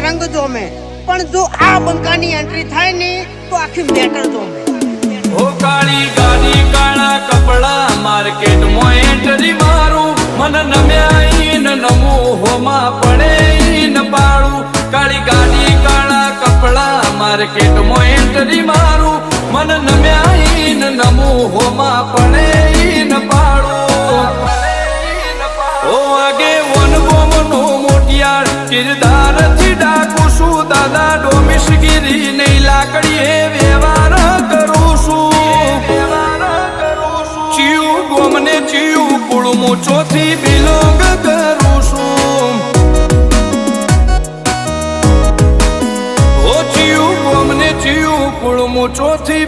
રંગ જોમે, પણ જો આ બંકાની એન્ટ્રી થાય ને તો આખી મેટર જોમે. ઓ કાળી ગાડી કાળા કપડા માર્કેટમાં એન્ટ્રી મારું, મન નમ્યા ઈન નમું હોમાં પડે ઈન પાડું. કાળી ગાડી કાળા કપડા માર્કેટમાં એન્ટ્રી મારું, મન નમ્યા ઈન નમું હોમાં પડે ઈન પાડું. ઓ આગે વન ગોમનો મોટિયાર કિરદાર થી ડાકું છું, દાદા ડોમિશગીરી નહીં લાકડીએ વ્યવહાર કરું છું. ચિયું ગોમને ચિયું કુળમું ચોથી બિલોંગ કરું છું. ઓ ચિયું ગોમને ચિયું કુળમું ચોથી